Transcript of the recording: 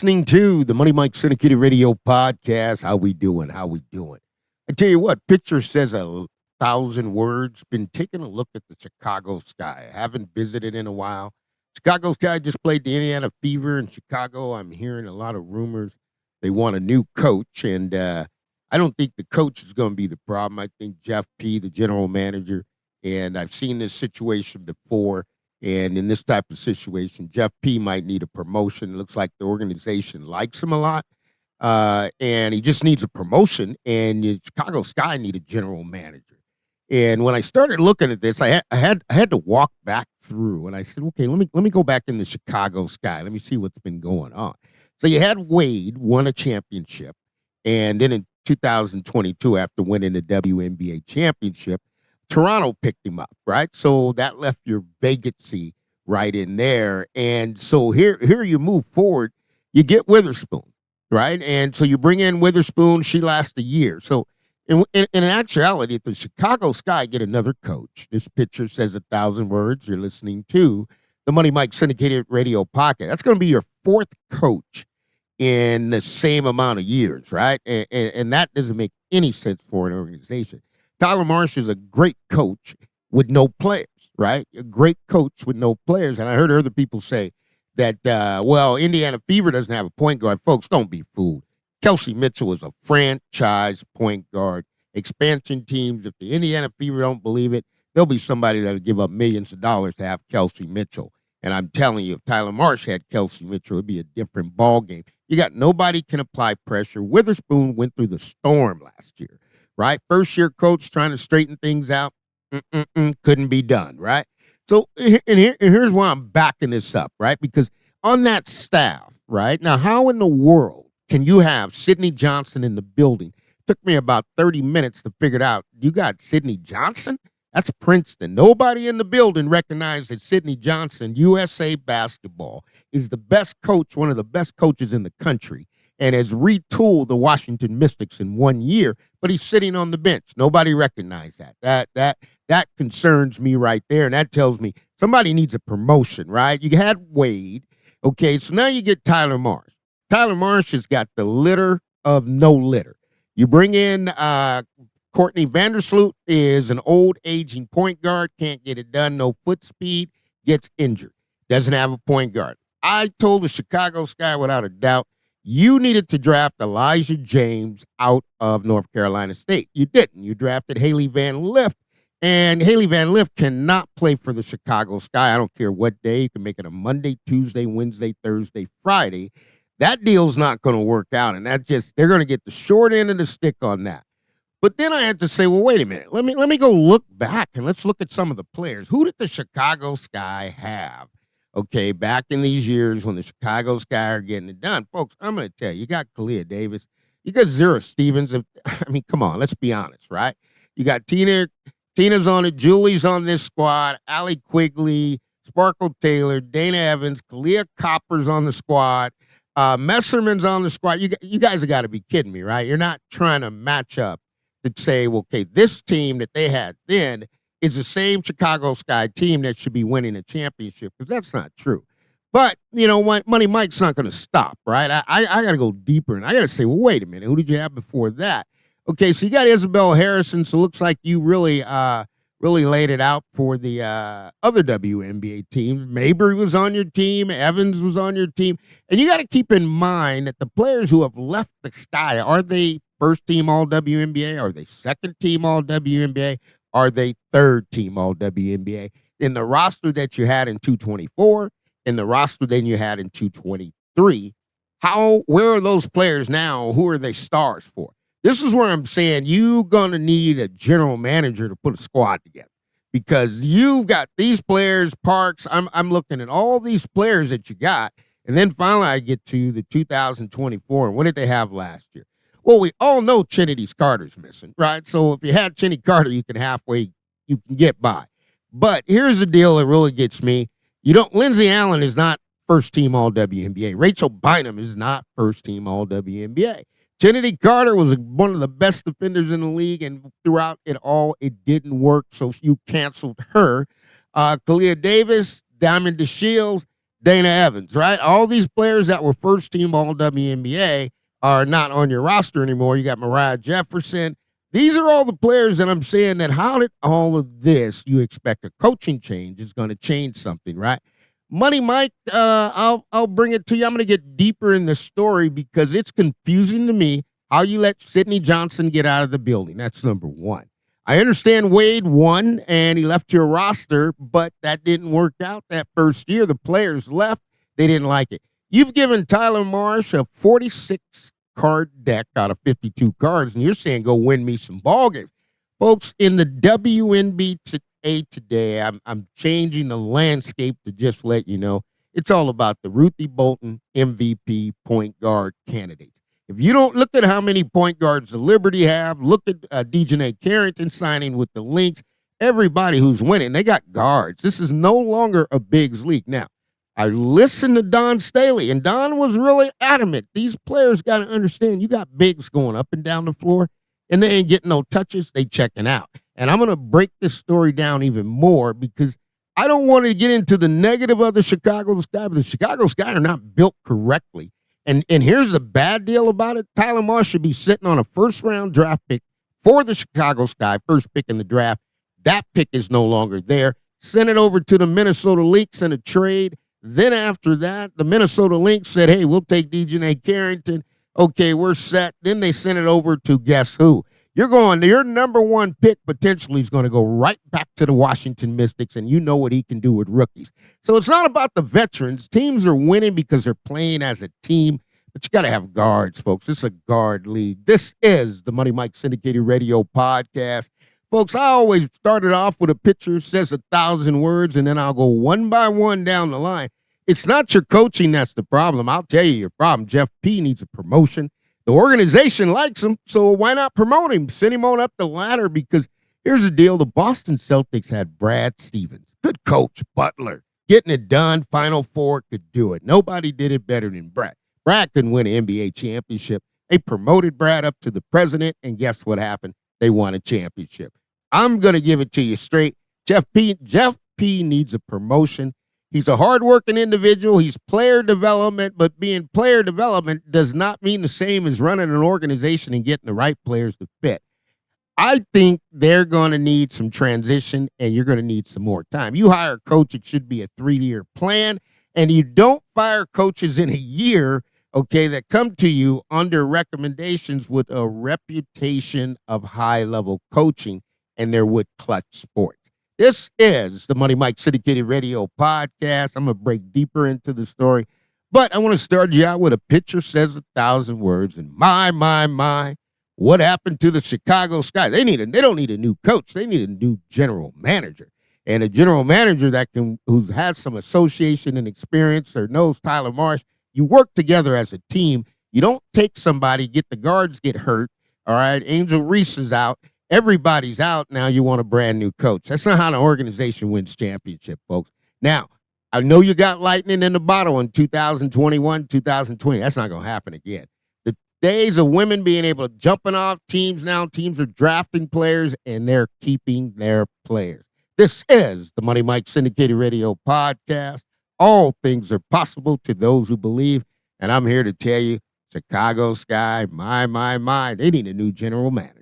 Listening to the Money Mike Syndicated Radio podcast. How we doing? How we doing? I tell you what, picture says 1,000 words. Been taking a look at the Chicago Sky. I haven't visited in a while. Chicago Sky just played the Indiana Fever in Chicago. I'm hearing a lot of rumors. They want a new coach, and I don't think the coach is going to be the problem. I think Jeff P., the general manager, and I've seen this situation before. And in this type of situation, Jeff P. might need a promotion. It looks like the organization likes him a lot, and he just needs a promotion. And Chicago Sky need a general manager. And when I started looking at this, I had to walk back through, and I said, okay, let me go back in the Chicago Sky. Let me see what's been going on. So you had Wade won a championship, and then in 2022, after winning the WNBA championship, Toronto picked him up, right? So that left your vacancy right in there. And so here you move forward, you get Witherspoon, right? And so you bring in Witherspoon, she lasts a year. So in actuality, if the Chicago Sky get another coach, this picture says 1,000 words, you're listening to the Money Mike Syndicated Radio Podcast. That's going to be your fourth coach in the same amount of years, right? And that doesn't make any sense for an organization. Tyler Marsh is a great coach with no players, right? A great coach with no players. And I heard other people say that, Indiana Fever doesn't have a point guard. Folks, don't be fooled. Kelsey Mitchell is a franchise point guard. Expansion teams, if the Indiana Fever don't believe it, there'll be somebody that'll give up millions of dollars to have Kelsey Mitchell. And I'm telling you, if Tyler Marsh had Kelsey Mitchell, it'd be a different ball game. You got nobody can apply pressure. Witherspoon went through the storm last year. Right? First year coach trying to straighten things out. Couldn't be done, right? So here's why I'm backing this up, right? Because on that staff, right? Now, how in the world can you have Sidney Johnson in the building? Took me about 30 minutes to figure it out. You got Sidney Johnson? That's Princeton. Nobody in the building recognized that Sidney Johnson, USA basketball, is the best coach, one of the best coaches in the country, and has retooled the Washington Mystics in 1 year, but he's sitting on the bench. Nobody recognized that. That concerns me right there, and that tells me somebody needs a promotion, right? You had Wade, okay, so now you get Tyler Marsh. Tyler Marsh has got the litter of no litter. You bring in Courtney Vandersloot, is an old, aging point guard, can't get it done, no foot speed, gets injured, doesn't have a point guard. I told the Chicago Sky without a doubt, you needed to draft Elijah James out of North Carolina State. You didn't. You drafted Haley Van Lith, and Haley Van Lith cannot play for the Chicago Sky. I don't care what day. You can make it a Monday, Tuesday, Wednesday, Thursday, Friday. That deal's not going to work out, and they're going to get the short end of the stick on that. But then I had to say, well, wait a minute. Let me go look back, and let's look at some of the players. Who did the Chicago Sky have? Okay, back in these years when the Chicago Sky are getting it done. Folks, I'm going to tell you, you got Kalia Davis. You got Zara Stevens. I mean, come on, let's be honest, right? You got Tina's on it. Julie's on this squad. Allie Quigley, Sparkle Taylor, Dana Evans, Kalia Copper's on the squad. Messerman's on the squad. You guys have got to be kidding me, right? You're not trying to match up to say, well, okay, this team that they had then is the same Chicago Sky team that should be winning a championship, because that's not true. But you know what? Money Mike's not going to stop, right? I got to go deeper, and I got to say, well, wait a minute. Who did you have before that? Okay, so you got Isabel Harrison, so it looks like you really laid it out for the other WNBA teams. Mabry was on your team. Evans was on your team. And you got to keep in mind that the players who have left the Sky, are they first team All-WNBA? Are they second team All-WNBA? Are they third team All-WNBA? In the roster that you had in 224, in the roster that you had in 223, where are those players now? Who are they stars for? This is where I'm saying you're going to need a general manager to put a squad together, because you've got these players, Parks. I'm looking at all these players that you got, and then finally I get to the 2024, and what did they have last year? Well, we all know Trinity Carter's missing, right? So if you had Trinity Carter, you can get by. But here's the deal that really gets me. Lindsey Allen is not first team All-WNBA. Rachel Bynum is not first team All-WNBA. Trinity Carter was one of the best defenders in the league, and throughout it all, it didn't work, so you canceled her. Kalia Davis, Diamond DeShields, Dana Evans, right? All these players that were first team all WNBA are not on your roster anymore. You got Mariah Jefferson. These are all the players that I'm saying that how did all of this you expect a coaching change is going to change something, right? Money Mike, I'll bring it to you. I'm going to get deeper in the story because it's confusing to me how you let Sidney Johnson get out of the building. That's number one. I understand Wade won and he left your roster, but that didn't work out that first year. The players left. They didn't like it. You've given Tyler Marsh a 46 card deck out of 52 cards, and you're saying go win me some ball games. Folks, in the WNBA today, I'm changing the landscape to just let you know it's all about the Ruthie Bolton MVP point guard candidates. If you don't look at how many point guards the Liberty have, look at DeJounte Carrington signing with the Lynx, everybody who's winning, they got guards. This is no longer a bigs league. Now, I listened to Don Staley, and Don was really adamant. These players got to understand you got bigs going up and down the floor, and they ain't getting no touches. They checking out. And I'm going to break this story down even more because I don't want to get into the negative of the Chicago Sky, but the Chicago Sky are not built correctly. And here's the bad deal about it. Tyler Marsh should be sitting on a first-round draft pick for the Chicago Sky, first pick in the draft. That pick is no longer there. Sent it over to the Minnesota Lynx in a trade. Then after that, the Minnesota Lynx said, hey, we'll take DeJounte Carrington. Okay, we're set. Then they sent it over to guess who? Your number one pick potentially is going to go right back to the Washington Mystics, and you know what he can do with rookies. So it's not about the veterans. Teams are winning because they're playing as a team, but you got to have guards, folks. It's a guard league. This is the Money Mike Syndicated Radio Podcast. Folks, I always started off with a picture, says 1,000 words, and then I'll go one by one down the line. It's not your coaching that's the problem. I'll tell you your problem. Jeff P. needs a promotion. The organization likes him, so why not promote him? Send him on up the ladder because here's the deal. The Boston Celtics had Brad Stevens. Good coach, Butler. Getting it done. Final Four could do it. Nobody did it better than Brad. Brad couldn't win an NBA championship. They promoted Brad up to the president, and guess what happened? They won a championship. I'm going to give it to you straight. Jeff P. needs a promotion. He's a hardworking individual. He's player development, but being player development does not mean the same as running an organization and getting the right players to fit. I think they're going to need some transition, and you're going to need some more time. You hire a coach, it should be a 3-year plan, and you don't fire coaches in a year, okay, that come to you under recommendations with a reputation of high-level coaching, and they're with Clutch Sports. This is the Money Mike Syndicated Radio Podcast. I'm going to break deeper into the story, but I want to start you out with a picture says 1,000 words. And my, what happened to the Chicago Sky? They don't need a new coach. They need a new general manager, and a general manager who has some association and experience or knows Tyler Marsh. You work together as a team. You don't take somebody, get the guards get hurt. All right, Angel Reese is out. Everybody's out. Now you want a brand new coach. That's not how an organization wins championship, folks. Now, I know you got lightning in the bottle in 2021, 2020. That's not going to happen again. The days of women being able to jumping off teams now, teams are drafting players, and they're keeping their players. This is the Money Mike Syndicated Radio Podcast. All things are possible to those who believe, and I'm here to tell you, Chicago Sky, my, they need a new general manager.